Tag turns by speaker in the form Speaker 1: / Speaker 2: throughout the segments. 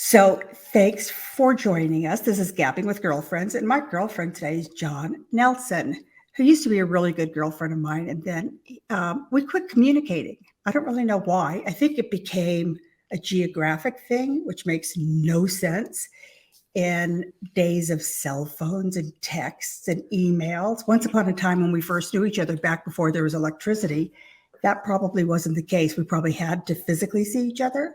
Speaker 1: So thanks for joining us. This is Gabbing with Girlfriends, and my girlfriend today is Jon Nelson, who used to be a really good girlfriend of mine, and then we quit communicating. I don't really know why. I think it became a geographic thing, which makes no sense in days of cell phones and texts and emails. Once upon a time when we first knew each other, back before there was electricity, that probably wasn't the case. We probably had to physically see each other.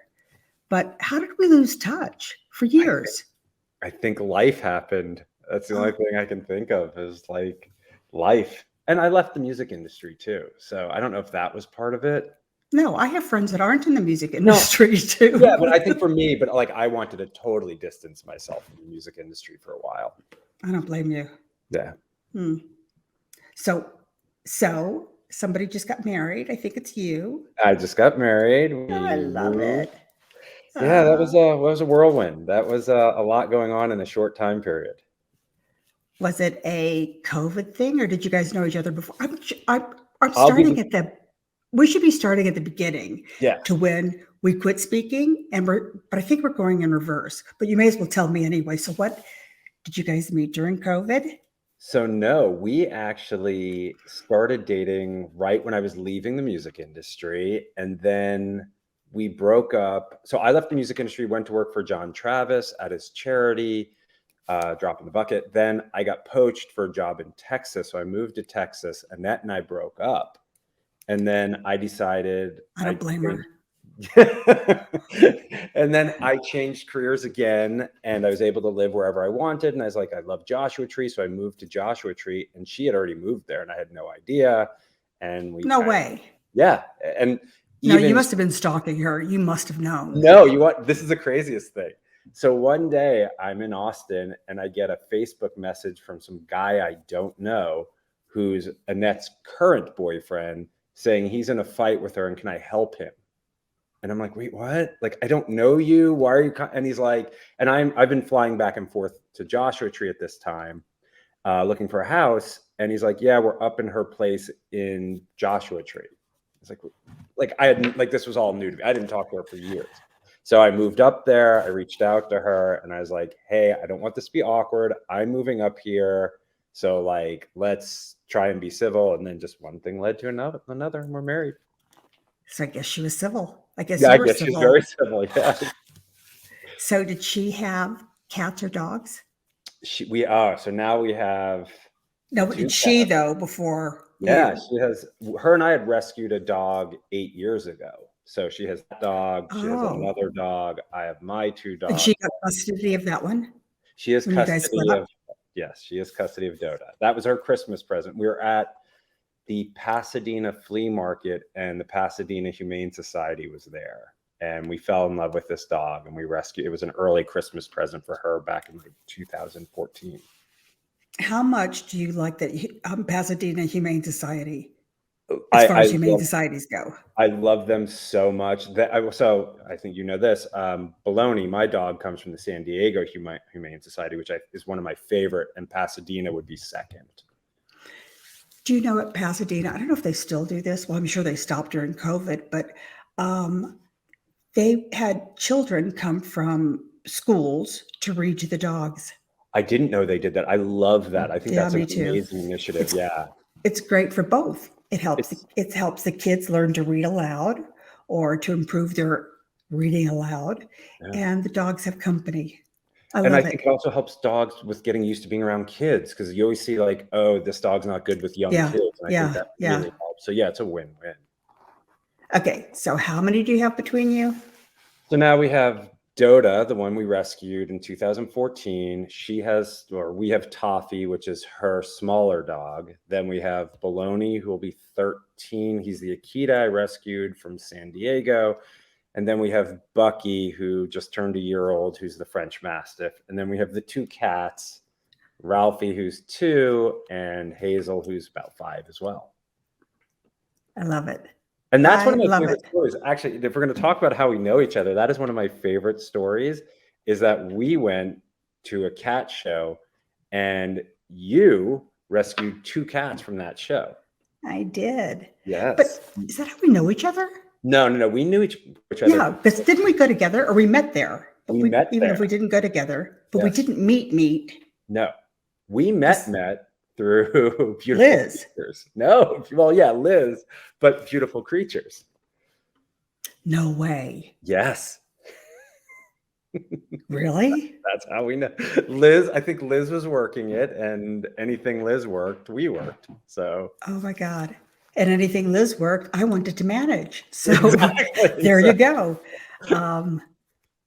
Speaker 1: But how did we lose touch for years?
Speaker 2: I think life happened. That's the only thing I can think of is like life. And I left the music industry too. So I don't know if that was part of it.
Speaker 1: No, I have friends that aren't in the music industry too.
Speaker 2: Yeah, but I think for me, like I wanted to totally distance myself from the music industry for a while.
Speaker 1: I don't blame you.
Speaker 2: Yeah.
Speaker 1: So somebody just got married. I think it's you.
Speaker 2: I just got married.
Speaker 1: I love it.
Speaker 2: Yeah, that was a whirlwind. That was a lot going on in a short time period.
Speaker 1: Was it a COVID thing, or did you guys know each other before? I'm starting at we should be starting at the beginning.
Speaker 2: Yeah.
Speaker 1: To when we quit speaking, but I think we're going in reverse. But you may as well tell me anyway. So what did you guys meet during COVID?
Speaker 2: So no, we actually started dating right when I was leaving the music industry, and then we broke up. So I left the music industry, went to work for John Travis at his charity, Drop in the Bucket. Then I got poached for a job in Texas. So I moved to Texas. Annette and I broke up. And then I decided...
Speaker 1: I don't blame her.
Speaker 2: And then I changed careers again, and I was able to live wherever I wanted. And I was like, I love Joshua Tree. So I moved to Joshua Tree, and she had already moved there and I had no idea. And
Speaker 1: No way.
Speaker 2: Yeah. And
Speaker 1: no, you must have been stalking her. You must have known.
Speaker 2: No, this is the craziest thing. So one day I'm in Austin and I get a Facebook message from some guy I don't know who's Annette's current boyfriend saying he's in a fight with her and can I help him? And I'm like, wait, what? Like, I don't know you. Why are you? And he's like, and I've been flying back and forth to Joshua Tree at this time, looking for a house. And he's like, yeah, we're up in her place in Joshua Tree. It's like I had, like, this was all new to me. I didn't talk to her for years. So I moved up there. I reached out to her and I was like, hey, I don't want this to be awkward. I'm moving up here. So like, let's try and be civil. And then just one thing led to another, and we're married.
Speaker 1: So I guess she was civil. I guess
Speaker 2: she's very civil. Yeah.
Speaker 1: So did she have cats or dogs?
Speaker 2: So now we have.
Speaker 1: No, but did she though before?
Speaker 2: Yeah, she has. Her and I had rescued a dog 8 years ago. So she has a dog. She has another dog. I have my 2 dogs.
Speaker 1: And she got custody of that one?
Speaker 2: She has custody of. Yes, she has custody of Doda. That was her Christmas present. We were at the Pasadena flea market, and the Pasadena Humane Society was there. And we fell in love with this dog, and we rescued. It was an early Christmas present for her back in like 2014.
Speaker 1: How much do you like that Pasadena Humane Society? As far as humane societies go,
Speaker 2: I love them so much. So I think you know this. Baloney, my dog, comes from the San Diego Humane Society, which is one of my favorite, and Pasadena would be second.
Speaker 1: Do you know at Pasadena? I don't know if they still do this. Well, I'm sure they stopped during COVID, but they had children come from schools to read to the dogs.
Speaker 2: I didn't know they did that. I love that. I think that's an amazing initiative.
Speaker 1: It's great for both. It helps the kids learn to read aloud or to improve their reading aloud. Yeah. And the dogs have company.
Speaker 2: I think it also helps dogs with getting used to being around kids, because you always see like, oh, this dog's not good with young kids. And I think that really helps. So yeah, it's a win-win.
Speaker 1: Okay, so how many do you have between you?
Speaker 2: So now we have Doda, the one we rescued in 2014. We have Toffee, which is her smaller dog. Then we have Baloney, who will be 13. He's the Akita I rescued from San Diego. And then we have Bucky, who just turned a year old, who's the French Mastiff. And then we have the 2 cats, Ralphie, who's 2, and Hazel, who's about 5 as well.
Speaker 1: I love it.
Speaker 2: And that's one of my favorite stories. Actually, if we're going to talk about how we know each other, that is one of my favorite stories, is that we went to a cat show and you rescued 2 cats from that show.
Speaker 1: I did.
Speaker 2: Yes.
Speaker 1: But is that how we know each other?
Speaker 2: No. We knew each other.
Speaker 1: Yeah, because didn't we go together or we met there? But
Speaker 2: We met
Speaker 1: even if
Speaker 2: there.
Speaker 1: we didn't go together, but we
Speaker 2: Yes.
Speaker 1: didn't meet.
Speaker 2: No, we met through beautiful
Speaker 1: Liz.
Speaker 2: creatures. No, well, yeah, Liz, but beautiful creatures.
Speaker 1: No way.
Speaker 2: Yes.
Speaker 1: Really?
Speaker 2: That's how we know. Liz, I think Liz was working it, and anything Liz worked, we worked. So,
Speaker 1: Oh my God. And anything Liz worked, I wanted to manage. So
Speaker 2: exactly.
Speaker 1: there you go.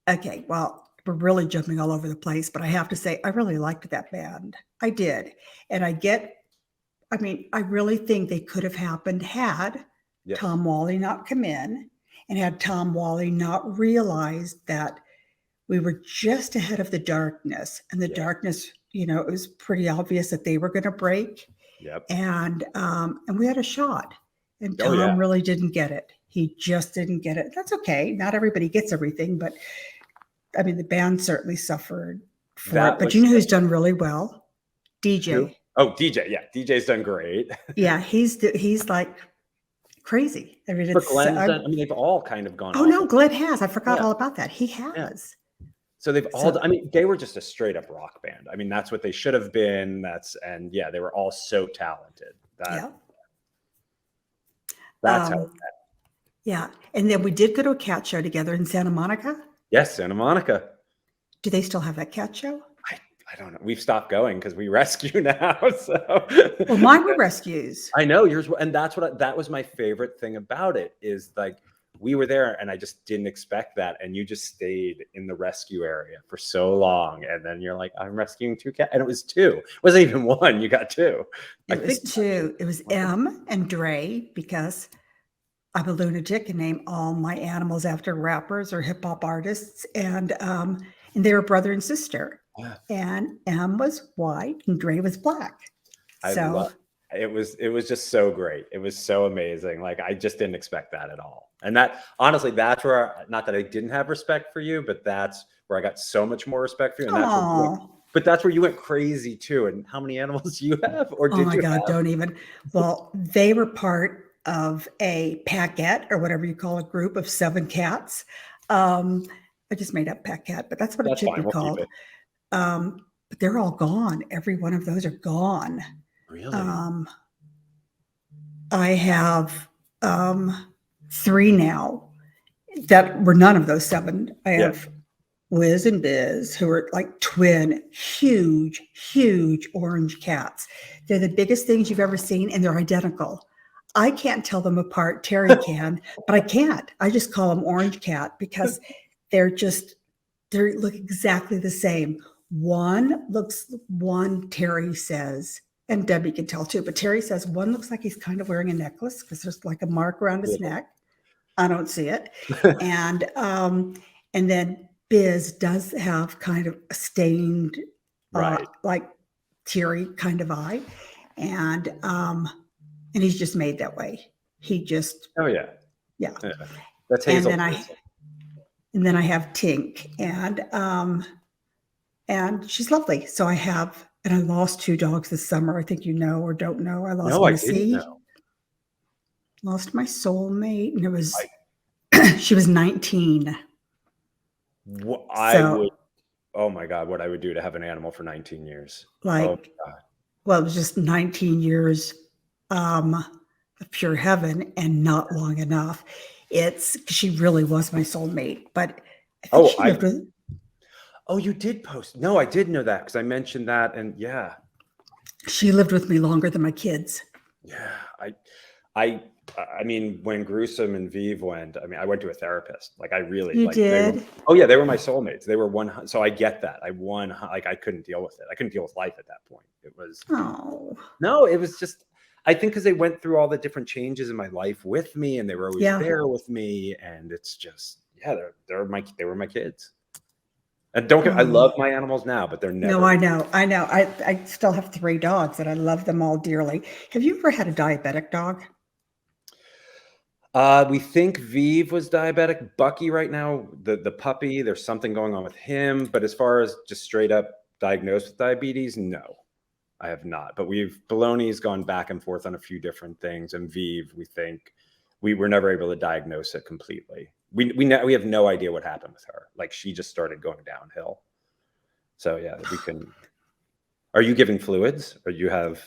Speaker 1: Okay, well, we're really jumping all over the place, but I have to say, I really liked that band. I did. And I mean, I really think they could have happened had
Speaker 2: Yes.
Speaker 1: Tom Wally not come in, and had Tom Wally not realized that we were just ahead of the darkness, and the darkness, it was pretty obvious that they were going to break.
Speaker 2: Yep.
Speaker 1: And we had a shot, and
Speaker 2: Oh,
Speaker 1: Tom
Speaker 2: yeah.
Speaker 1: really didn't get it. He just didn't get it. That's okay. Not everybody gets everything, but I mean, the band certainly suffered for it. But you know who's done really well? DJ.
Speaker 2: Who? Oh, DJ. Yeah, DJ's done great.
Speaker 1: Yeah, he's like crazy. I mean,
Speaker 2: For Glenn's done, I mean, they've all kind of gone.
Speaker 1: Oh no, Glenn has. I forgot
Speaker 2: Yeah.
Speaker 1: all about that. He has.
Speaker 2: Yeah. So they've all, I mean, they were just a straight up rock band. I mean, that's what they should have been. And yeah, they were all so talented. That's how.
Speaker 1: Yeah. And then we did go to a cat show together in Santa Monica.
Speaker 2: Yes, Santa Monica.
Speaker 1: Do they still have that cat show?
Speaker 2: I don't know. We've stopped going because we rescue now. So,
Speaker 1: well, mine were rescues.
Speaker 2: I know yours, and that's that was my favorite thing about it, is like we were there and I just didn't expect that, and you just stayed in the rescue area for so long, and then you're like, I'm rescuing 2 cats, and it was 2. It wasn't even 1. You got 2.
Speaker 1: It was 2. It was M and Dre, because I'm a lunatic and name all my animals after rappers or hip hop artists, and they were brother and sister. Yeah. And M was white and Dre was black.
Speaker 2: It was just so great. It was so amazing. Like, I just didn't expect that at all. And that, honestly, that's where, not that I didn't have respect for you, but that's where I got so much more respect for you. And that's where you went crazy too. And how many animals do you have? Or did
Speaker 1: oh my
Speaker 2: you
Speaker 1: God,
Speaker 2: have?
Speaker 1: Don't even. Well, they were part of a packet, or whatever you call a group of 7 cats. I just made up packet, but that's what it should be called. But they're all gone. Every one of those are gone.
Speaker 2: Really?
Speaker 1: I have 3 now that were none of those 7. I have Liz and Biz, who are like twin, huge orange cats. They're the biggest things you've ever seen, and they're identical. I can't tell them apart. Terry can, but I can't. I just call them orange cat because they look exactly the same. One, Terry says, and Debbie can tell too, but Terry says one looks like he's kind of wearing a necklace because there's like a mark around his neck. I don't see it. And then Biz does have kind of a stained, like teary kind of eye. And he's just made that way. He just.
Speaker 2: Oh yeah.
Speaker 1: Yeah.
Speaker 2: That's Hazel.
Speaker 1: And then I have Tink, and she's lovely. So I lost 2 dogs this summer. I think you know or don't know. I lost Missy. Lost my soulmate, and it was she was 19.
Speaker 2: Oh my God, what I would do to have an animal for 19 years.
Speaker 1: Well, it was just 19 years of pure heaven, and not long enough. She really was my soulmate, but I think she lived with.
Speaker 2: Oh, you did post. No, I did know that because I mentioned that, and yeah.
Speaker 1: She lived with me longer than my kids.
Speaker 2: Yeah, I mean, when Gruesome and Vive went, I mean, I went to a therapist. Like, I really.
Speaker 1: You did?
Speaker 2: They were my soulmates. They were one. So I get that. I couldn't deal with it. I couldn't deal with life at that point. It was.
Speaker 1: Oh.
Speaker 2: No, it was just. I think because they went through all the different changes in my life with me, and they were always there with me, and it's just, they were my kids. And I love my animals now, but they're never.
Speaker 1: No, I know. I still have 3 dogs, and I love them all dearly. Have you ever had a diabetic dog?
Speaker 2: We think Vive was diabetic. Bucky right now, the puppy, there's something going on with him. But as far as just straight up diagnosed with diabetes, no, I have not. But Baloney's gone back and forth on a few different things, and Vive, we think, we were never able to diagnose it completely. We have no idea what happened with her. Like, she just started going downhill. So yeah, we can. Are you giving fluids, or you have?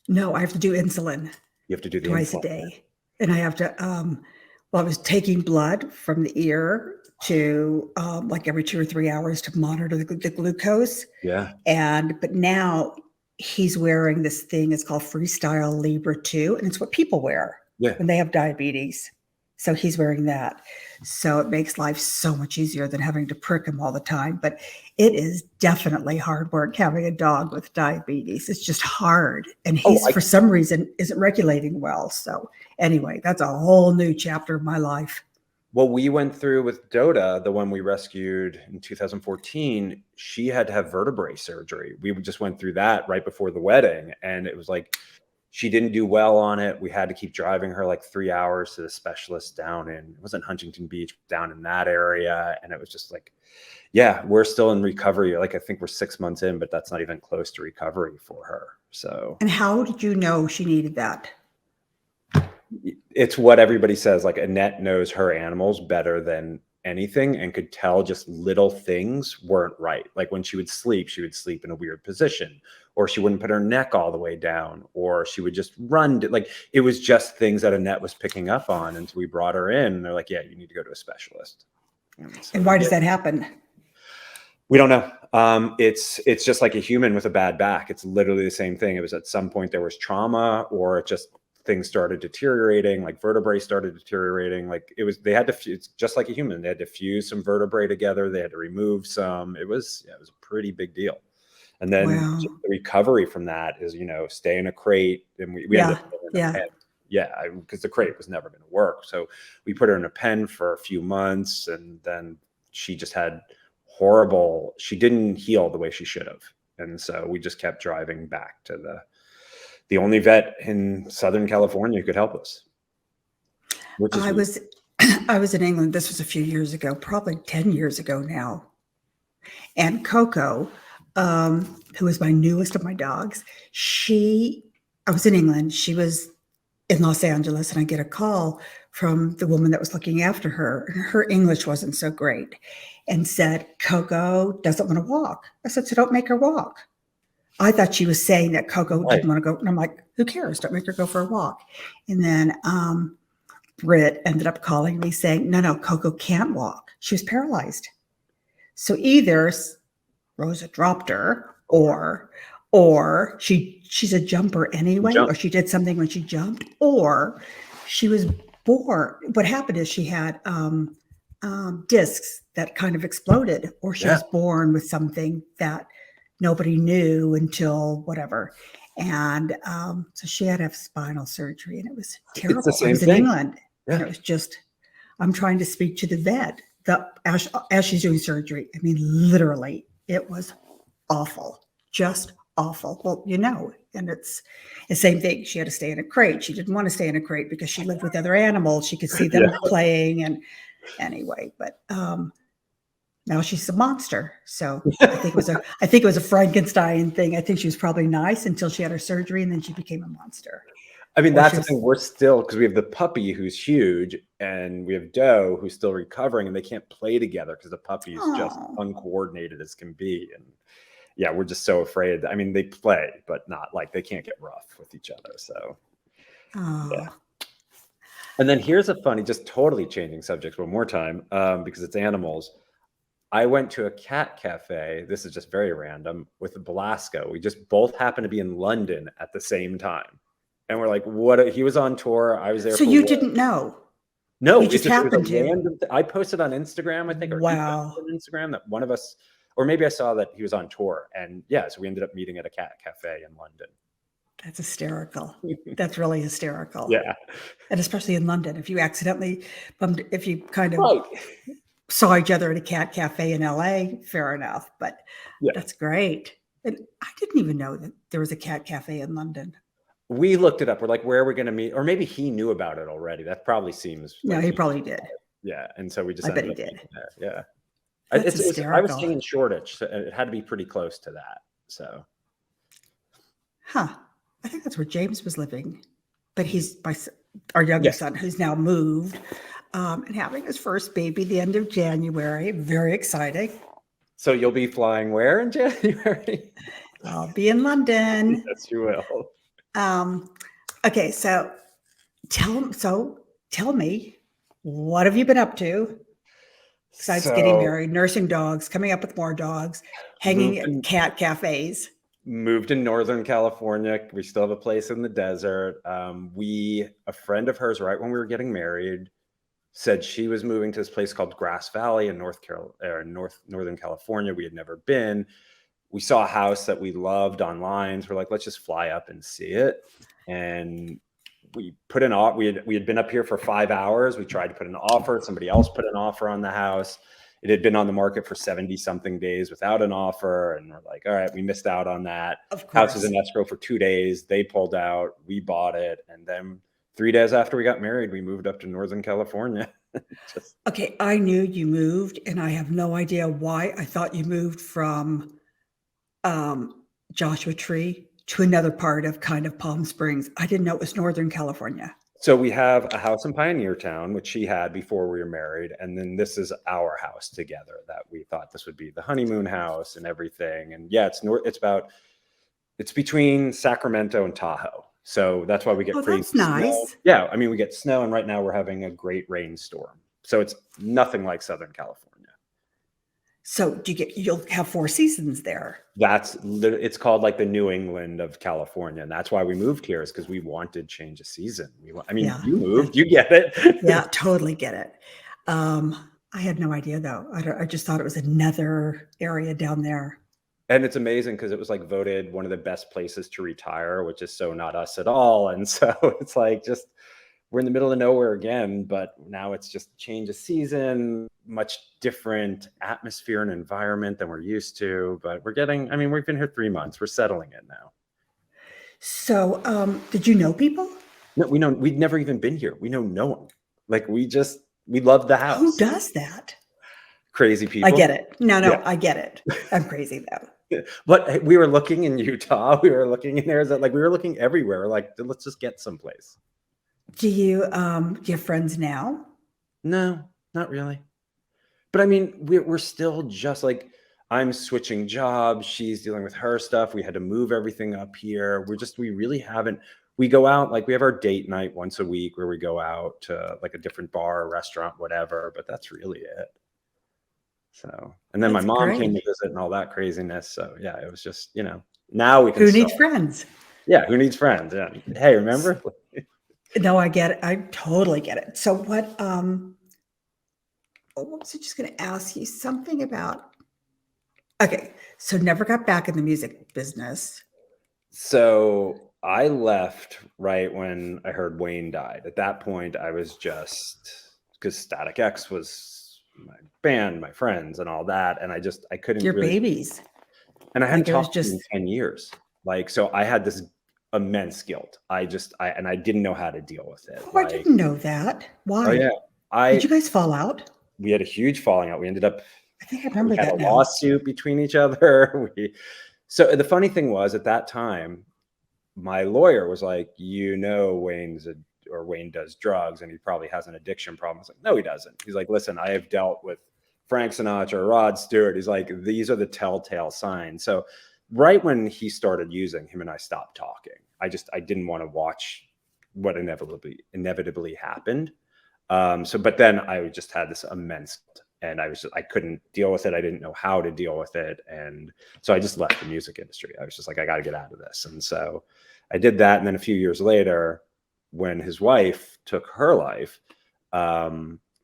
Speaker 1: No, I have to do insulin.
Speaker 2: You have to do the
Speaker 1: twice
Speaker 2: insulin.
Speaker 1: a day. And I have to, well, I was taking blood from the ear to like every 2 or 3 hours to monitor the glucose.
Speaker 2: Yeah.
Speaker 1: But now he's wearing this thing, it's called Freestyle Libre 2, and it's what people wear when they have diabetes. So he's wearing that. So it makes life so much easier than having to prick him all the time. But it is definitely hard work having a dog with diabetes. It's just hard. And he's, for some reason, isn't regulating well. So anyway, that's a whole new chapter of my life.
Speaker 2: Well, we went through with Doda, the one we rescued in 2014. She had to have vertebrae surgery. We just went through that right before the wedding. And it was like, she didn't do well on it. We had to keep driving her like 3 hours to the specialist down in, it wasn't Huntington Beach, down in that area. And it was just like, yeah, we're still in recovery. Like, I think we're 6 months in, but that's not even close to recovery for her. So.
Speaker 1: And how did you know she needed that?
Speaker 2: It's what everybody says. Like, Annette knows her animals better than anything and could tell just little things weren't right. Like, when she would sleep in a weird position, or she wouldn't put her neck all the way down, or she would just run. Like, it was just things that Annette was picking up on. And so we brought her in, and they're like, yeah, you need to go to a specialist.
Speaker 1: And why does that happen?
Speaker 2: We don't know. It's just like a human with a bad back. It's literally the same thing. It was at some point there was trauma, or it just, things started deteriorating, like vertebrae started deteriorating. Like, they had to fuse, just like a human, they had to fuse some vertebrae together. They had to remove some. It was a pretty big deal. And then the recovery from that is, stay in a crate. And we ended up in a pen. Yeah, because the crate was never going to work. So we put her in a pen for a few months, and then she just had she didn't heal the way she should have. And so we just kept driving back to the only vet in Southern California who could help us.
Speaker 1: I was in England. This was a few years ago, probably 10 years ago now. And Coco, who is my newest of my dogs, I was in England. She was in Los Angeles, and I get a call from the woman that was looking after her. Her English wasn't so great, and said, Coco doesn't want to walk. I said, so don't make her walk. I thought she was saying that Coco didn't want to go. And I'm like, who cares? Don't make her go for a walk. And then Britt ended up calling me saying, no, Coco can't walk. She was paralyzed. So either Rosa dropped her, or she's a jumper anyway, or she did something when she jumped, or she was born. What happened is she had discs that kind of exploded, or she was born with something that nobody knew until whatever. And so she had to have spinal surgery, and it was terrible.
Speaker 2: It's the same
Speaker 1: I was
Speaker 2: thing.
Speaker 1: in England, and it was just, I'm trying to speak to the vet as she's doing surgery. I mean, literally, it was awful, just awful. Well, and it's the same thing. She had to stay in a crate. She didn't want to stay in a crate because she lived with other animals. She could see them playing, and anyway, but now she's a monster. So I think it was a Frankenstein thing. I think she was probably nice until she had her surgery, and then she became a monster.
Speaker 2: I mean, that's the thing. We're still, because we have the puppy who's huge, and we have Doe who's still recovering, and they can't play together because the puppy is just uncoordinated as can be. And yeah, we're just so afraid. I mean, they play, but not like, they can't get rough with each other. So yeah. And then here's a funny, just totally changing subjects one more time, because it's animals. I went to a cat cafe. This is just very random, with Belasco. We just both happened to be in London at the same time. And we're like, what? He was on tour. I was there.
Speaker 1: So you didn't know?
Speaker 2: No,
Speaker 1: you just happened to.
Speaker 2: I posted on Instagram, I think, or
Speaker 1: wow,
Speaker 2: on Instagram, that one of us, or maybe I saw that he was on tour. And yeah, so we ended up meeting at a cat cafe in London.
Speaker 1: That's hysterical. That's really hysterical.
Speaker 2: Yeah.
Speaker 1: And especially in London, if you accidentally bumped, if you kind of saw each other at a cat cafe in LA, fair enough. But that's great. And I didn't even know that there was a cat cafe in London.
Speaker 2: We looked it up. We're like, where are we going to meet? Or maybe he knew about it already. That probably seems.
Speaker 1: No, he probably did.
Speaker 2: Yeah. And so we just.
Speaker 1: I bet he did.
Speaker 2: Yeah.
Speaker 1: I was
Speaker 2: staying in Shoreditch, so it had to be pretty close to that. So.
Speaker 1: Huh. I think that's where James was living, but he's our youngest
Speaker 2: Yes.
Speaker 1: son, who's now moved, and having his first baby the end of January. Very exciting.
Speaker 2: So you'll be flying where in January?
Speaker 1: I'll be in London.
Speaker 2: Yes, you will.
Speaker 1: Okay, so tell me, what have you been up to besides getting
Speaker 2: So
Speaker 1: married, nursing dogs, coming up with more dogs, hanging
Speaker 2: moved
Speaker 1: at cat cafes?
Speaker 2: moved to Northern California. We still have a place in the desert. A friend of hers, right when we were getting married, said she was moving to this place called Grass Valley in Northern California. We had never been. We saw a house that we loved online. So we're like, let's just fly up and see it. And we put an offer. We had been up here for 5 hours. We tried to put an offer. Somebody else put an offer on the house. It had been on the market for 70 something days without an offer. And we're like, all right, we missed out on that.
Speaker 1: Of
Speaker 2: House was
Speaker 1: course.
Speaker 2: in escrow for 2 days. They pulled out. We bought it. And then 3 days after we got married, we moved up to Northern California. Just
Speaker 1: Okay, I knew you moved, and I have no idea why. I thought you moved from Joshua Tree to another part of kind of Palm Springs. I didn't know it was Northern California.
Speaker 2: So we have a house in Pioneer Town, which she had before we were married. And then this is our house together that we thought this would be the honeymoon house and everything. And yeah, it's between Sacramento and Tahoe. So that's why we get
Speaker 1: Oh,
Speaker 2: crazy
Speaker 1: that's
Speaker 2: snow.
Speaker 1: nice.
Speaker 2: Yeah, I mean, we get snow, and right now we're having a great rainstorm. So it's nothing like Southern California.
Speaker 1: So you'll have 4 seasons there.
Speaker 2: It's called like the New England of California, and that's why we moved here, is because we wanted change of season.
Speaker 1: Yeah.
Speaker 2: You moved, you get it.
Speaker 1: Yeah, totally get it. I had no idea though. I just thought it was another area down there.
Speaker 2: And it's amazing because it was like voted one of the best places to retire, which is so not us at all. And so it's like, just we're in the middle of nowhere again, but now it's just change of season, much different atmosphere and environment than we're used to. But we've been here 3 months. We're settling in now.
Speaker 1: So, did you know people?
Speaker 2: No, we'd never even been here. We know no one. Like we love the house.
Speaker 1: Who does that?
Speaker 2: Crazy people.
Speaker 1: I get it. No,
Speaker 2: Yeah.
Speaker 1: I get it. I'm crazy though.
Speaker 2: But we were looking in Utah. We were looking in Arizona. Like we were looking everywhere. Like, let's just get someplace.
Speaker 1: Do you have friends now?
Speaker 2: No, not really. But I mean, we're still just like, I'm switching jobs. She's dealing with her stuff. We had to move everything up here. We really haven't. We go out, like we have our date night once a week where we go out to like a different bar, restaurant, whatever. But that's really it. So, and then
Speaker 1: That's
Speaker 2: my mom
Speaker 1: great.
Speaker 2: came to visit and all that craziness. So yeah, it was just, now we can.
Speaker 1: Who needs friends?
Speaker 2: Yeah, who needs friends? Yeah. Hey, remember?
Speaker 1: No, I get it. I totally get it. So what was I just going to ask you something about? Okay, so never got back in the music business.
Speaker 2: So I left right when I heard Wayne died. At that point, I was just, because Static X was my band, my friends, and all that, and I couldn't.
Speaker 1: Your
Speaker 2: really,
Speaker 1: babies.
Speaker 2: and I hadn't
Speaker 1: Like, it was
Speaker 2: talked to them in 10 years. Like, so I had this immense guilt. I didn't know how to deal with it.
Speaker 1: Oh, I didn't know that. Why?
Speaker 2: Oh yeah,
Speaker 1: Did you guys fall out?
Speaker 2: we had a huge falling out. We ended up.
Speaker 1: I think I remember
Speaker 2: We had
Speaker 1: that
Speaker 2: a
Speaker 1: now.
Speaker 2: lawsuit between each other. So the funny thing was, at that time, my lawyer was like, Wayne does drugs and he probably has an addiction problem. I was like, no, he doesn't. He's like, listen, I have dealt with Frank Sinatra, Rod Stewart. He's like, these are the telltale signs. So right when he started using, him and I stopped talking. I didn't want to watch what inevitably happened. But then I just had this immense, and I couldn't deal with it. I didn't know how to deal with it. And so I just left the music industry. I was just like, I got to get out of this. And so I did that. And then a few years later, when his wife took her life,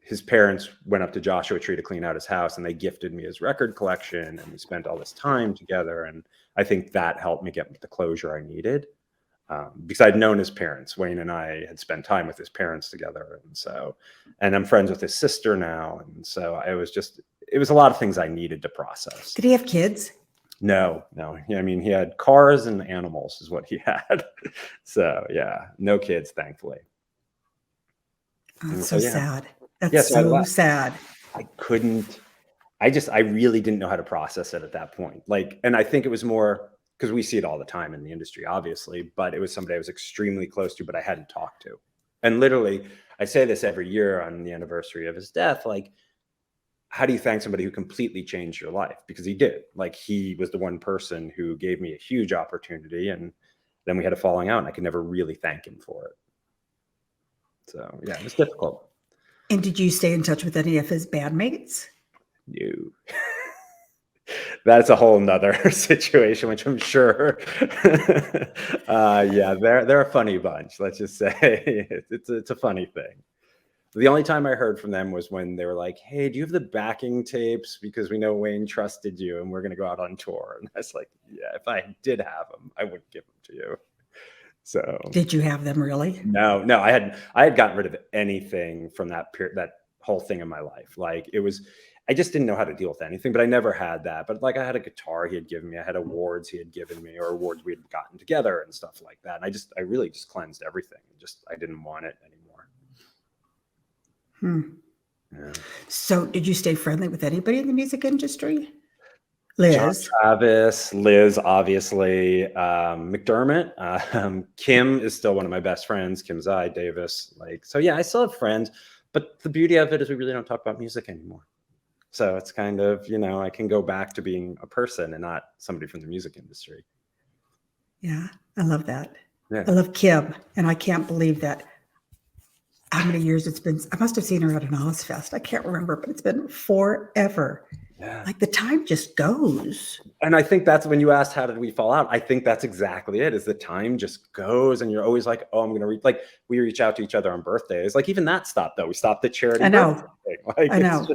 Speaker 2: his parents went up to Joshua Tree to clean out his house, and they gifted me his record collection, and we spent all this time together. And I think that helped me get the closure I needed. Because I'd known his parents. Wayne and I had spent time with his parents together. And I'm friends with his sister now. And so it was a lot of things I needed to process.
Speaker 1: Did he have kids?
Speaker 2: No. I mean, he had cars and animals is what he had. So yeah, no kids, thankfully.
Speaker 1: Oh, that's so sad. That's
Speaker 2: Yeah, so
Speaker 1: sad.
Speaker 2: I really didn't know how to process it at that point. Like, and I think it was more, because we see it all the time in the industry, obviously, but it was somebody I was extremely close to, but I hadn't talked to. And literally, I say this every year on the anniversary of his death, like, how do you thank somebody who completely changed your life? Because he did. Like, he was the one person who gave me a huge opportunity, and then we had a falling out, and I could never really thank him for it. So yeah, it was difficult.
Speaker 1: And did you stay in touch with any of his bandmates?
Speaker 2: No. That's a whole nother situation, which I'm sure. Yeah, they're a funny bunch. Let's just say it's a funny thing. The only time I heard from them was when they were like, "Hey, do you have the backing tapes? Because we know Wayne trusted you, and we're going to go out on tour." And I was like, "Yeah, if I did have them, I wouldn't give them to you." So
Speaker 1: Did you have them really?
Speaker 2: no, I had gotten rid of anything from that period, that whole thing in my life. Like, it was, I just didn't know how to deal with anything, but I never had that. But like, I had a guitar he had given me, I had awards he had given me, or awards we had gotten together and stuff like that. And I really just cleansed everything. I didn't want it anymore. Yeah.
Speaker 1: So did you stay friendly with anybody in the music industry?
Speaker 2: John
Speaker 1: Liz?
Speaker 2: Travis, Liz, obviously, McDermott, Kim is still one of my best friends. Kim Zai, Davis, like, so yeah, I still have friends, but the beauty of it is we really don't talk about music anymore. So it's kind of, I can go back to being a person and not somebody from the music industry.
Speaker 1: Yeah, I love that.
Speaker 2: Yeah.
Speaker 1: I love Kim, and I can't believe that. How many years it's been? I must have seen her at an Ozfest. I can't remember, but it's been forever.
Speaker 2: Yeah.
Speaker 1: Like, the time just goes.
Speaker 2: And I think that's when you asked, how did we fall out? I think that's exactly it, is the time just goes, and you're always like, oh, I'm going to reach, like, we reach out to each other on birthdays. Like, even that stopped, though. We stopped the charity.
Speaker 1: I know.
Speaker 2: birthday thing. Like,
Speaker 1: I know.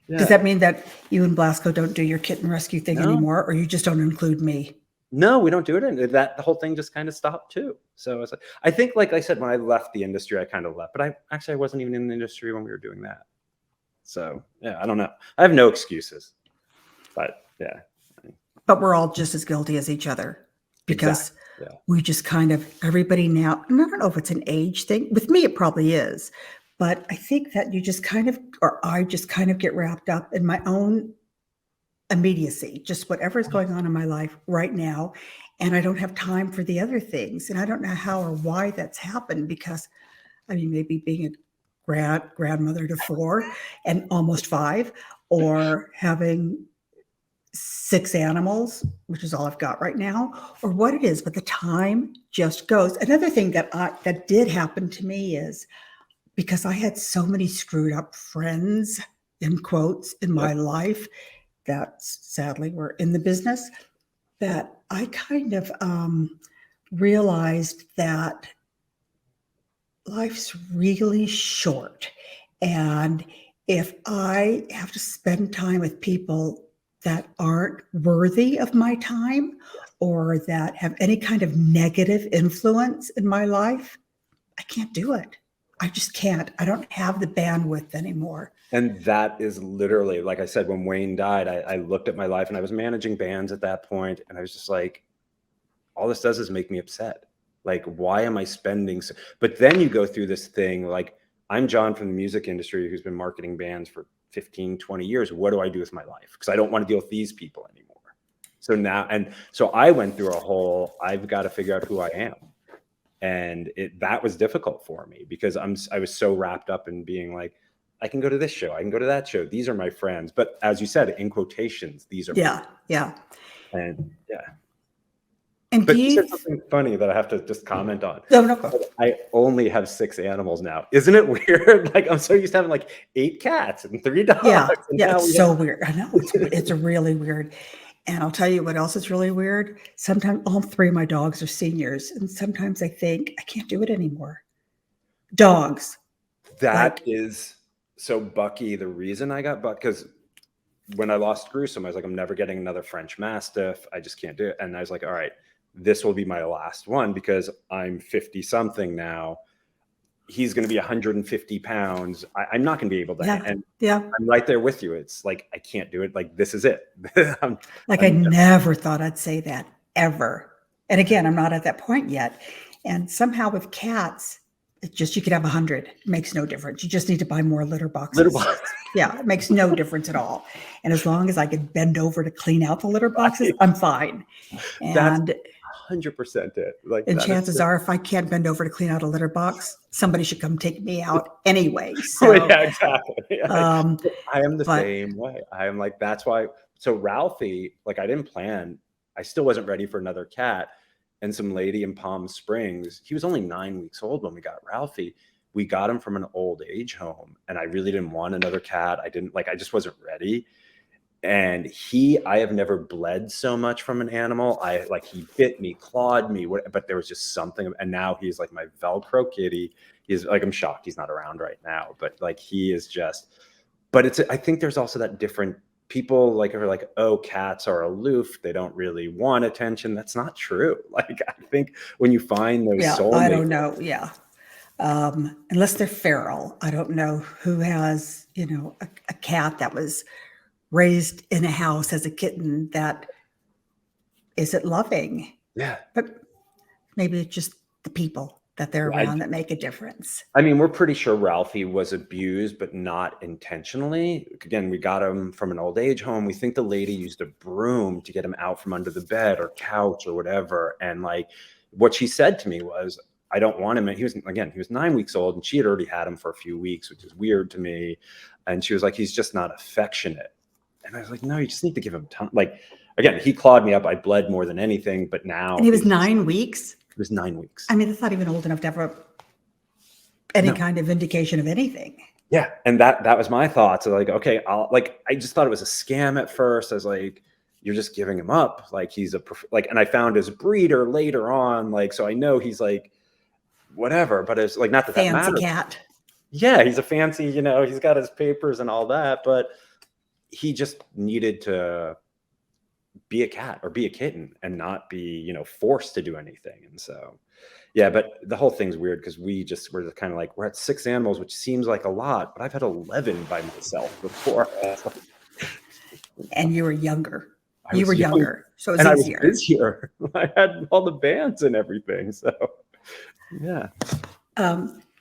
Speaker 2: Yeah.
Speaker 1: Does that mean that you and Blasco don't do your kitten rescue thing anymore, or you just don't include me?
Speaker 2: No, we don't do it. And the whole thing just kind of stopped too. So I think, like I said, when I left the industry, I kind of left, but I wasn't even in the industry when we were doing that. So yeah, I don't know. I have no excuses, but yeah.
Speaker 1: But we're all just as guilty as each other, because we just kind of, everybody now, and I don't know if it's an age thing. With me, it probably is. But I think that you just kind of, or I just kind of get wrapped up in my own immediacy, just whatever's going on in my life right now. And I don't have time for the other things. And I don't know how or why that's happened, because, I mean, maybe being a grandmother to 4 and almost 5, or having 6 animals, which is all I've got right now, or what it is, but the time just goes. Another thing that did happen to me is, because I had so many screwed up friends, in quotes, in my life, that sadly were in the business, that I kind of realized that life's really short. And if I have to spend time with people that aren't worthy of my time, or that have any kind of negative influence in my life, I can't do it. I just can't. I don't have the bandwidth anymore.
Speaker 2: And that is literally, like I said, when Wayne died, I looked at my life, and I was managing bands at that point, and I was just like, all this does is make me upset. Like, why am I spending so? But then you go through this thing, like, I'm John from the music industry who's been marketing bands for 15, 20 years. What do I do with my life? Because I don't want to deal with these people anymore. So now, and so I went through a whole, I've got to figure out who I am. And that was difficult for me, because I was so wrapped up in being like, I can go to this show, I can go to that show. These are my friends. But as you said, in quotations, these are
Speaker 1: yeah.
Speaker 2: And yeah.
Speaker 1: And
Speaker 2: but you said something funny that I have to just comment on.
Speaker 1: No.
Speaker 2: I only have 6 animals now. Isn't it weird? Like, I'm so used to having like 8 cats and 3 dogs.
Speaker 1: Yeah, it's so weird. I know, it's really weird. And I'll tell you what else is really weird. Sometimes all 3 of my dogs are seniors, and sometimes I think I can't do it anymore. Dogs.
Speaker 2: That is so, Bucky, the reason I got Bucky, because when I lost Gruesome, I was like, I'm never getting another French Mastiff. I just can't do it. And I was like, all right, this will be my last one, because I'm 50 something now. He's going to be 150 pounds. I'm not going to be able to. And I'm right there with you. It's like, I can't do it. Like, this is it.
Speaker 1: I never thought I'd say that, ever. And again, I'm not at that point yet. And somehow with cats, it's just, you could have 100. It makes no difference. You just need to buy more litter boxes. Yeah, it makes no difference at all. And as long as I can bend over to clean out the litter boxes, I'm fine. And
Speaker 2: 100% it. Like,
Speaker 1: And
Speaker 2: that is
Speaker 1: chances are, if I can't bend over to clean out a litter box, somebody should come take me out anyway.
Speaker 2: Oh,
Speaker 1: So,
Speaker 2: yeah, exactly.
Speaker 1: um,
Speaker 2: I am the
Speaker 1: but
Speaker 2: same way. I am like, that's why. So Ralphie, like, I didn't plan. I still wasn't ready for another cat. And some lady in Palm Springs, he was only 9 weeks old when we got Ralphie. We got him from an old age home, and I really didn't want another cat. I just wasn't ready. And I have never bled so much from an animal. He bit me, clawed me, but there was just something. And now he's like my Velcro kitty. He's like, I'm shocked he's not around right now, but like, he is just, but I think there's also that different people like are like, oh, cats are aloof. They don't really want attention. That's not true. Like, I think when you find those
Speaker 1: yeah,
Speaker 2: soulmates.
Speaker 1: I don't know. Yeah. Unless they're feral. I don't know who has, a cat that was raised in a house as a kitten that isn't loving.
Speaker 2: Yeah.
Speaker 1: But maybe it's just the people that they're
Speaker 2: I
Speaker 1: around that make a difference.
Speaker 2: I mean, we're pretty sure Ralphie was abused, but not intentionally. Again, we got him from an old age home. We think the lady used a broom to get him out from under the bed or couch or whatever. And like, what she said to me was, I don't want him. And he was 9 weeks old, and she had already had him for a few weeks, which is weird to me. And she was like, he's just not affectionate. And I was like, no, you just need to give him time. Like, again, he clawed me up. I bled more than anything, but now.
Speaker 1: And he was 9 weeks?
Speaker 2: It was 9 weeks.
Speaker 1: I mean, that's not even old enough to have any kind of indication of anything.
Speaker 2: Yeah. And that was my thoughts. So like, okay, I just thought it was a scam at first. I was like, you're just giving him up. Like, he's and I found his breeder later on. Like, so I know he's like, whatever, but it's like, not that
Speaker 1: Fancy
Speaker 2: matters.
Speaker 1: cat.
Speaker 2: Yeah. He's a fancy, he's got his papers and all that, but he just needed to be a cat or be a kitten and not be, forced to do anything. And so, yeah, but the whole thing's weird because we're kind of like, we're at 6 animals, which seems like a lot, but I've had 11 by myself before.
Speaker 1: And you were younger.
Speaker 2: So it was
Speaker 1: easier.
Speaker 2: I was busier. I had all the bands and everything. So, yeah.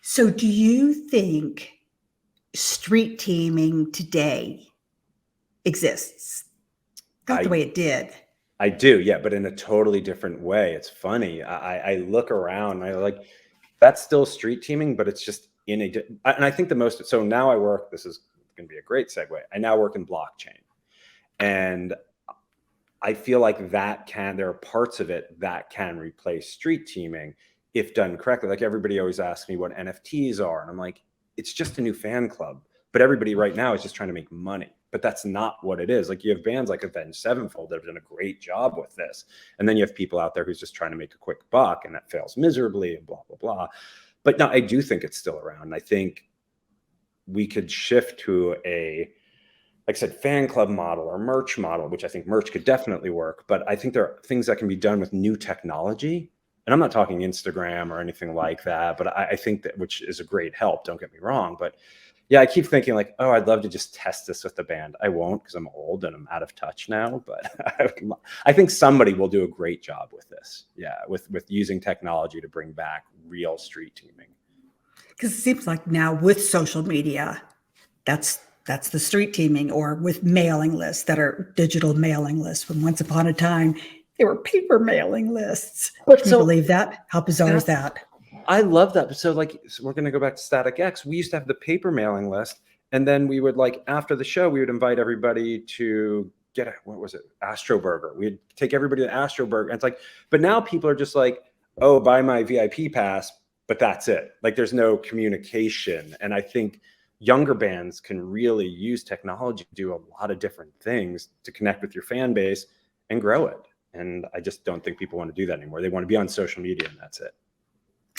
Speaker 1: So do you think street teaming today exists? Not the way it did.
Speaker 2: I do, yeah, but in a totally different way. It's funny. I look around and I like, that's still street teaming, but it's just and I think so now I work, this is going to be a great segue. I now work in blockchain, and I feel like there are parts of it that can replace street teaming if done correctly. Like, everybody always asks me what NFTs are, and I'm like, it's just a new fan club, but everybody right now is just trying to make money. But that's not what it is. Like, you have bands like Avenged Sevenfold that have done a great job with this. And then you have people out there who's just trying to make a quick buck, and that fails miserably and blah, blah, blah. But no, I do think it's still around. I think we could shift to like I said, fan club model or merch model, which I think merch could definitely work. But I think there are things that can be done with new technology. And I'm not talking Instagram or anything like that, but I think that, which is a great help, don't get me wrong. But yeah, I keep thinking like, oh, I'd love to just test this with the band. I won't, because I'm old and I'm out of touch now. But I think somebody will do a great job with this. Yeah, with using technology to bring back real street teaming.
Speaker 1: Because it seems like now with social media, that's the street teaming, or with mailing lists that are digital mailing lists. When once upon a time, they were paper mailing lists. Can you believe that? How bizarre is that?
Speaker 2: I love that. So we're going to go back to Static X. We used to have the paper mailing list. And then we would, like, after the show, we would invite everybody to get Astro Burger. We'd take everybody to Astro Burger. And it's like, but now people are just like, oh, buy my VIP pass, but that's it. Like, there's no communication. And I think younger bands can really use technology to do a lot of different things to connect with your fan base and grow it. And I just don't think people want to do that anymore. They want to be on social media, and that's it.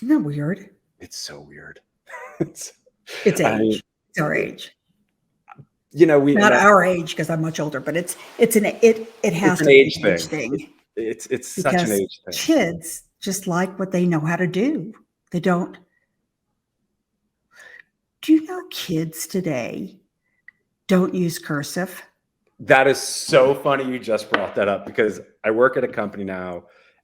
Speaker 1: Isn't that weird?
Speaker 2: It's so weird.
Speaker 1: It's age. It's our age.
Speaker 2: Not
Speaker 1: our age, because I'm much older, but it has to be an age thing.
Speaker 2: It's such an age thing.
Speaker 1: Kids just like what they know how to do. They don't. Do you know kids today don't use cursive?
Speaker 2: That is so funny you just brought that up, because I work at a company now,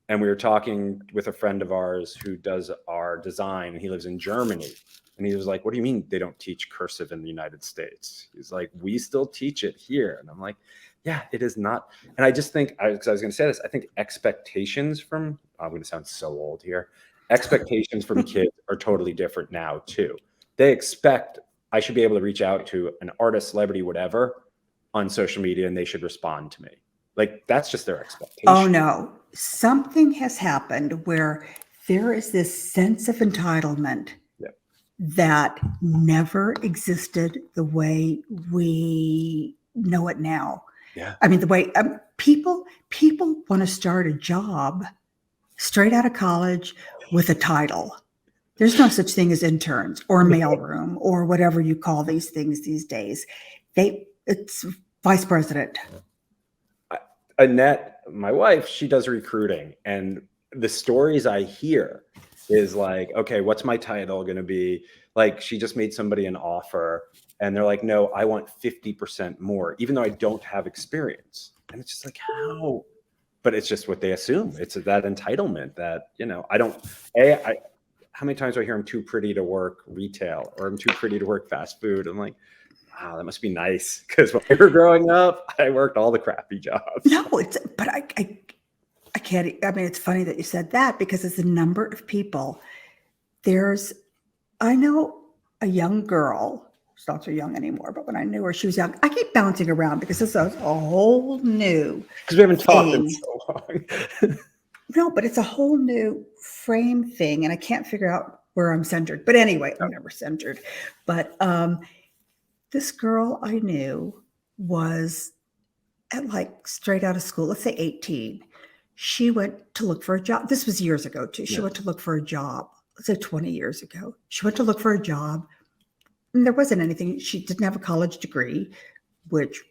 Speaker 2: and we were talking with a friend of ours who does our design, and he lives in Germany. And he was like, what do you mean they don't teach cursive in the United States? He's like, we still teach it here. And I'm like, yeah, it is not. And I just think, because I was going to say this, I think expectations from, I'm going to sound so old here, expectations from kids are totally different now too. They expect I should be able to reach out to an artist, celebrity, whatever on social media, and they should respond to me. Like, that's just their expectation.
Speaker 1: Oh no, something has happened where there is this sense of entitlement that never existed the way we know it now.
Speaker 2: Yeah.
Speaker 1: I mean, the way people want to start a job straight out of college with a title. There's no such thing as interns or mailroom or whatever you call these things these days. It's vice president.
Speaker 2: Annette, my wife, she does recruiting, and the stories I hear is like, okay, what's my title going to be? Like, she just made somebody an offer and they're like, no, I want 50% more, even though I don't have experience. And it's just like, how? But it's just what they assume. It's that entitlement that, you know, how many times do I hear I'm too pretty to work retail, or I'm too pretty to work fast food? I'm like, wow, that must be nice. Because when we were growing up, I worked all the crappy jobs.
Speaker 1: No, but I can't. I mean, it's funny that you said that, because it's a number of people. I know a young girl. She's not so young anymore, but when I knew her, she was young. I keep bouncing around because this is a whole new.
Speaker 2: Because we haven't talked in so long.
Speaker 1: No, but it's a whole new frame thing, and I can't figure out where I'm centered. But anyway, I'm never centered. But this girl I knew was at like straight out of school, let's say 18. She went to look for a job. This was years ago too. She went to look for a job. Let's say 20 years ago. She went to look for a job, and there wasn't anything. She didn't have a college degree, which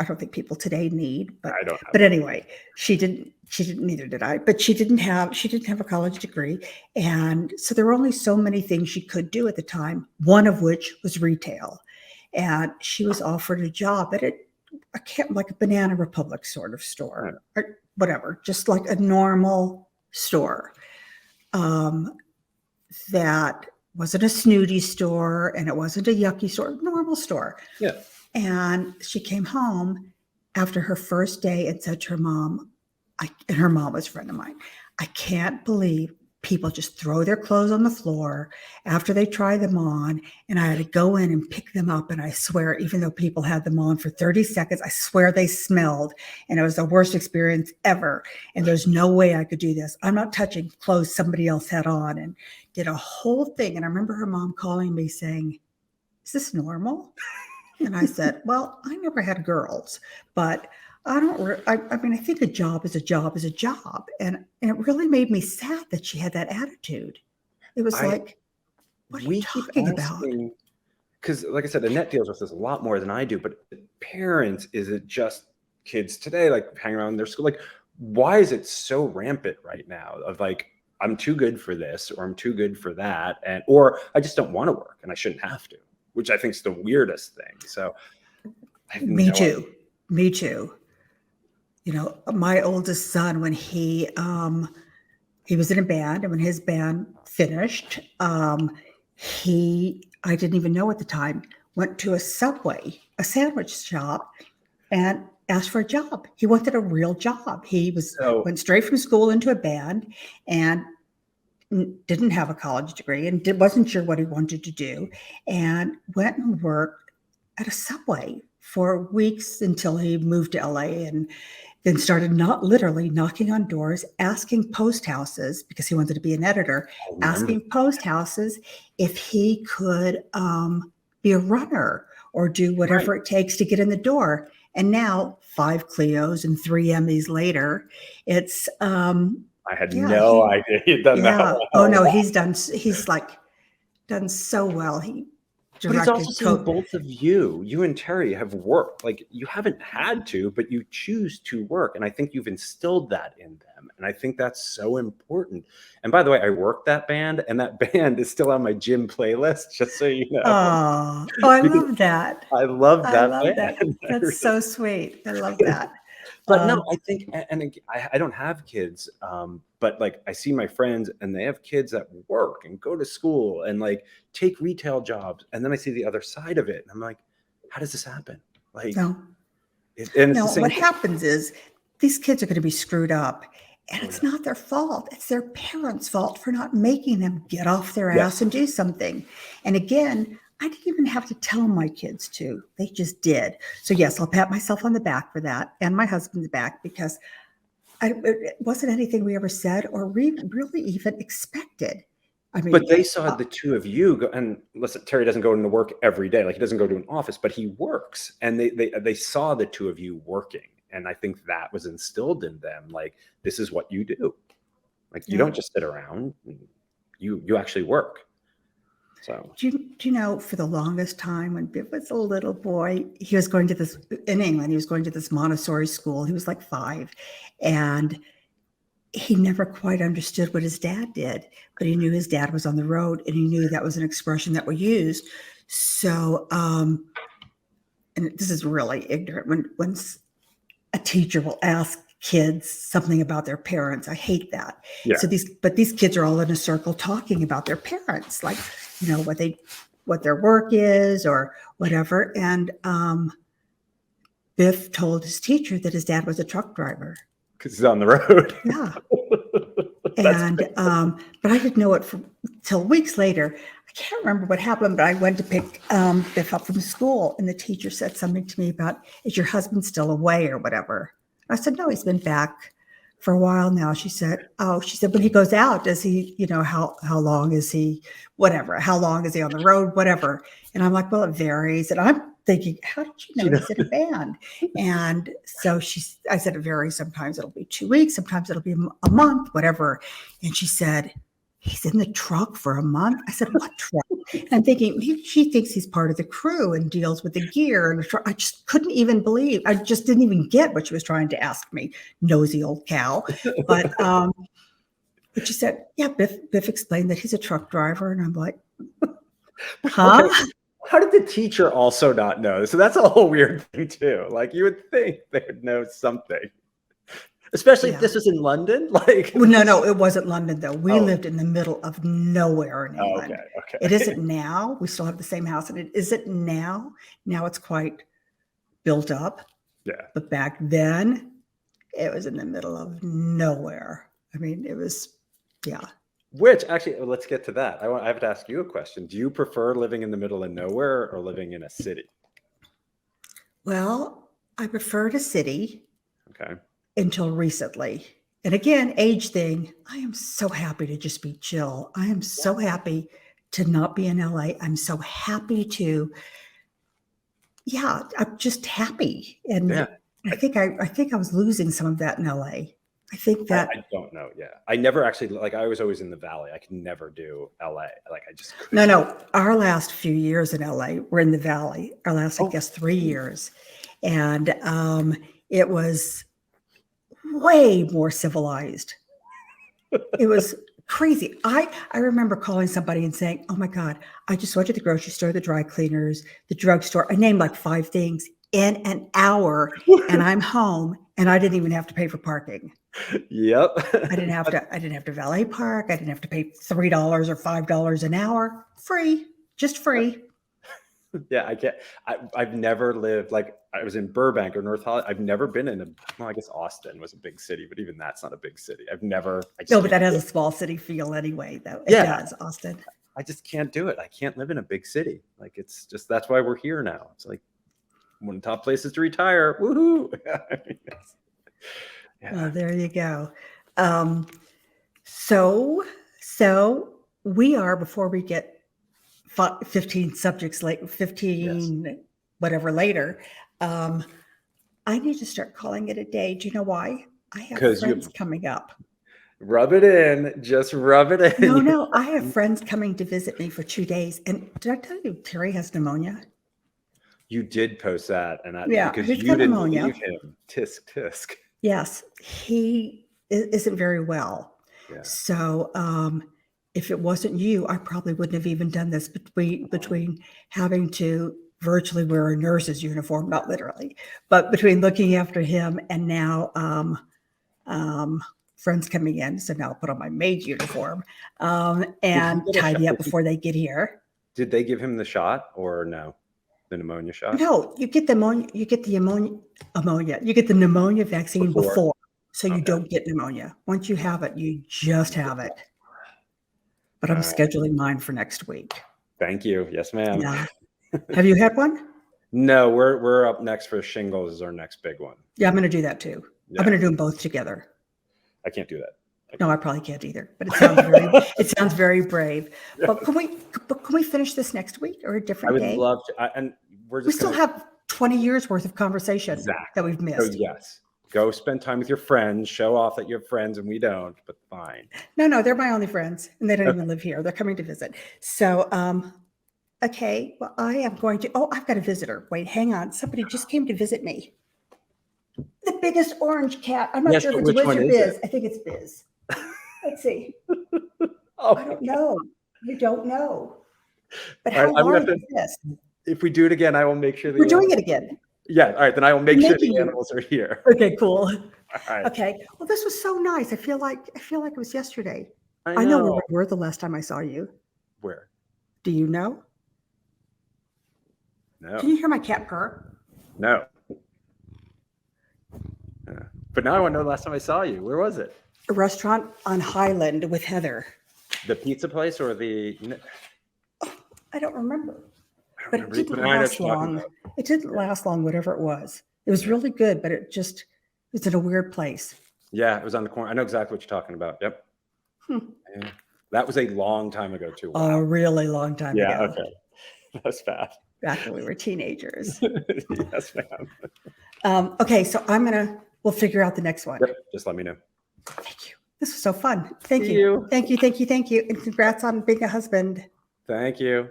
Speaker 1: I don't think people today need. But
Speaker 2: I don't have
Speaker 1: but anyway, she didn't. Neither did I. But she didn't have a college degree, and so there were only so many things she could do at the time. One of which was retail, and she was offered a job at like a Banana Republic sort of store, or whatever, just like a normal store. That wasn't a snooty store, and it wasn't a yucky store, normal store.
Speaker 2: Yeah.
Speaker 1: And she came home after her first day and said to her mom, and her mom was a friend of mine, I can't believe people just throw their clothes on the floor after they try them on, and I had to go in and pick them up. And I swear, even though people had them on for 30 seconds, I swear they smelled, and it was the worst experience ever. And there's no way I could do this. I'm not touching clothes somebody else had on, and did a whole thing. And I remember her mom calling me saying, is this normal? And I said, well, I never had girls, but I mean, I think a job is a job is a job. And it really made me sad that she had that attitude. It was like, what are you talking about?
Speaker 2: Because like I said, Annette deals with this a lot more than I do, but parents, is it just kids today, like hang around their school? Like, why is it so rampant right now of like, I'm too good for this, or I'm too good for that, or I just don't want to work and I shouldn't have to, which I think is the weirdest thing. So
Speaker 1: Me too. You know, my oldest son, when he was in a band, and when his band finished, I didn't even know at the time, went to a Subway, a sandwich shop, and asked for a job. He wanted a real job. He went straight from school into a band, and didn't have a college degree, and wasn't sure what he wanted to do, and went and worked at a Subway for weeks until he moved to LA, and then started not literally knocking on doors, asking post houses, because he wanted to be an editor, asking post houses if he could be a runner or do whatever it takes to get in the door. And now 5 Cleos and 3 Emmys later, it's
Speaker 2: I had no idea he'd done that.
Speaker 1: Oh no, he's done so well.
Speaker 2: But it's also seeing both of you and Terry have worked. Like, you haven't had to, but you choose to work. And I think you've instilled that in them. And I think that's so important. And by the way, I worked that band, and that band is still on my gym playlist, just so you know.
Speaker 1: Oh, I love that.
Speaker 2: I love that band.
Speaker 1: That's so sweet. I love that.
Speaker 2: But no, I think, I don't have kids, but like I see my friends and they have kids that work and go to school and like take retail jobs. And then I see the other side of it. And I'm like, how does this happen? Like,
Speaker 1: No,
Speaker 2: and it's
Speaker 1: no,
Speaker 2: the same
Speaker 1: what
Speaker 2: thing.
Speaker 1: happens is these kids are going to be screwed up. And
Speaker 2: Oh,
Speaker 1: it's
Speaker 2: yeah.
Speaker 1: not their fault. It's their parents' fault for not making them get off their ass
Speaker 2: Yes.
Speaker 1: and do something. And again, I didn't even have to tell my kids to. They just did. So yes, I'll pat myself on the back for that and my husband's back, because it wasn't anything we ever said or really even expected. I mean,
Speaker 2: But they saw the two of you go, and listen, Terry doesn't go into work every day. Like he doesn't go to an office, but he works, and they saw the two of you working. And I think that was instilled in them. Like, this is what you do. Like, you don't just sit around, you actually work. So
Speaker 1: do you know, for the longest time when Biff was a little boy, he was going to this, in England, he was going to this Montessori school. He was like 5. And he never quite understood what his dad did, but he knew his dad was on the road and he knew that was an expression that we used. So, and this is really ignorant, when a teacher will ask kids something about their parents. I hate that.
Speaker 2: yeah.
Speaker 1: So these kids are all in a circle talking about their parents, like, you know, what their work is or whatever. And Biff told his teacher that his dad was a truck driver.
Speaker 2: Because he's on the road.
Speaker 1: Yeah. And but I didn't know it till weeks later. I can't remember what happened, but I went to pick Biff up from school, and the teacher said something to me about, "Is your husband still away or whatever?" I said, "No, he's been back for a while now." She said, "When he goes out, does he, you know, how long is he, whatever, how long is he on the road, whatever?" And I'm like, "Well, it varies." And I'm thinking, how did you know he's in a band? And so I said, it varies. Sometimes it'll be 2 weeks, sometimes it'll be a month, whatever. And she said, "He's in the truck for a month?" I said, "What truck?" And I'm thinking, she thinks he's part of the crew and deals with the gear. And I just couldn't even believe, I just didn't even get what she was trying to ask me, nosy old cow. But she said, "Yeah, Biff explained that he's a truck driver." And I'm like, huh?
Speaker 2: Okay. How did the teacher also not know? So that's a whole weird thing too. Like, you would think they would know something, especially if this was in London. Like,
Speaker 1: well, no, it wasn't London though. We lived in the middle of nowhere in England.
Speaker 2: Okay.
Speaker 1: It isn't now. We still have the same house, and it isn't now. Now it's quite built up.
Speaker 2: Yeah.
Speaker 1: But back then, it was in the middle of nowhere. I mean, it was, yeah.
Speaker 2: Which actually, let's get to that. I have to ask you a question. Do you prefer living in the middle of nowhere or living in a city?
Speaker 1: Well, I preferred a city.
Speaker 2: Okay.
Speaker 1: Until recently. And again, age thing, I am so happy to just be chill. I am so happy to not be in LA. I'm so happy I'm just happy. And I think I was losing some of that in LA. I think that
Speaker 2: I don't know. Yeah. I never actually, like, I was always in the Valley. I could never do LA. Like, I just couldn't.
Speaker 1: No. Our last few years in LA were in the Valley. Our last, I guess, 3 years. And it was way more civilized. It was crazy. I remember calling somebody and saying, "Oh my God, I just went to the grocery store, the dry cleaners, the drugstore." I named like 5 things in an hour, and I'm home, and I didn't even have to pay for parking.
Speaker 2: Yep.
Speaker 1: I didn't have to valet park. I didn't have to pay $3 or $5 an hour. Free, just free.
Speaker 2: Yeah, I can't. I've never lived, like, I was in Burbank or North Hollywood. I've never been in I guess Austin was a big city, but even that's not a big city.
Speaker 1: No, but that has a small city feel anyway, though. It does, Austin.
Speaker 2: I just can't do it. I can't live in a big city. Like, it's just, that's why we're here now. It's like one of the top places to retire. Woohoo.
Speaker 1: Well, there you go. So we are, before we get 15 subjects late, 15 whatever later, I need to start calling it a day. Do you know why? I have friends coming up.
Speaker 2: Rub it in. Just rub it in.
Speaker 1: No, I have friends coming to visit me for 2 days. And did I tell you Terry has pneumonia?
Speaker 2: You did post that, and because
Speaker 1: he's
Speaker 2: you
Speaker 1: got
Speaker 2: didn't
Speaker 1: pneumonia.
Speaker 2: believe him. Tisk.
Speaker 1: Yes, he isn't very well.
Speaker 2: Yeah.
Speaker 1: So if it wasn't you, I probably wouldn't have even done this, between having to virtually wear a nurse's uniform, not literally, but between looking after him and now friends coming in, so now I'll put on my maid's uniform and
Speaker 2: get a
Speaker 1: tidy
Speaker 2: shot?
Speaker 1: up before they get here.
Speaker 2: Did they give him the shot or no? The pneumonia shot?
Speaker 1: No, you get the pneumonia. You get the pneumonia vaccine before, so you don't get pneumonia. Once you have it, you just have it. But I'm scheduling mine for next week.
Speaker 2: Thank you. Yes, ma'am.
Speaker 1: Yeah. Have you had one?
Speaker 2: No, we're up next for shingles is our next big one.
Speaker 1: Yeah, I'm going to do that too.
Speaker 2: Yeah.
Speaker 1: I'm going to do them both together.
Speaker 2: I can't do that.
Speaker 1: No, I probably can't either. But it sounds very brave. But can we finish this next week or a different day?
Speaker 2: I would love to. And we
Speaker 1: still have 20 years worth of conversation that we've missed.
Speaker 2: So yes, go spend time with your friends. Show off that you have friends, and we don't. But fine.
Speaker 1: No, they're my only friends, and they don't even live here. They're coming to visit. So, okay. Well, I am going to. Oh, I've got a visitor. Wait, hang on. Somebody just came to visit me. The biggest orange cat. I'm not sure if it's Wiz or Biz. I think it's Biz. Let's see. I don't know. You don't know. But how large is this?
Speaker 2: If we do it again, I will make sure that
Speaker 1: we're doing it again.
Speaker 2: Yeah. All right. Then I will make sure the animals are here.
Speaker 1: Okay. Cool.
Speaker 2: All right.
Speaker 1: Okay. Well, this was so nice. I feel like it was yesterday. I know where we were the last time I saw you.
Speaker 2: Where?
Speaker 1: Do you know?
Speaker 2: No.
Speaker 1: Can you hear my cat purr?
Speaker 2: No. But now I want to know the last time I saw you. Where was it?
Speaker 1: A restaurant on Highland with Heather.
Speaker 2: The pizza place or the?
Speaker 1: Oh, I don't remember. But it
Speaker 2: didn't
Speaker 1: last long. It didn't last long, whatever it was. It was really good, but it's in a weird place.
Speaker 2: Yeah, it was on the corner. I know exactly what you're talking about. Yep. Yeah. That was a long time ago too.
Speaker 1: Wow. A really long time ago.
Speaker 2: Yeah, okay. That's bad.
Speaker 1: Back when we were teenagers.
Speaker 2: Yes, ma'am.
Speaker 1: Okay, so we'll figure out the next one.
Speaker 2: Yep, just let me know.
Speaker 1: Thank you. This was so fun. Thank you. Thank you. And congrats on being a husband.
Speaker 2: Thank you.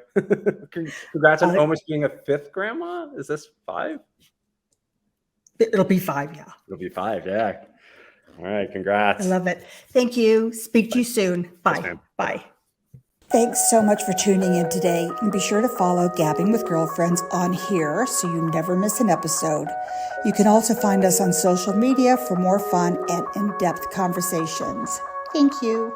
Speaker 2: Congrats on almost being a fifth grandma. Is this 5?
Speaker 1: It'll be 5, yeah.
Speaker 2: It'll be 5, yeah. All right, congrats.
Speaker 1: I love it. Thank you. Speak to you soon. Bye.
Speaker 2: Yes,
Speaker 1: bye. Thanks so much for tuning in today. And be sure to follow Gabbing with Girlfriends on here so you never miss an episode. You can also find us on social media for more fun and in-depth conversations. Thank you.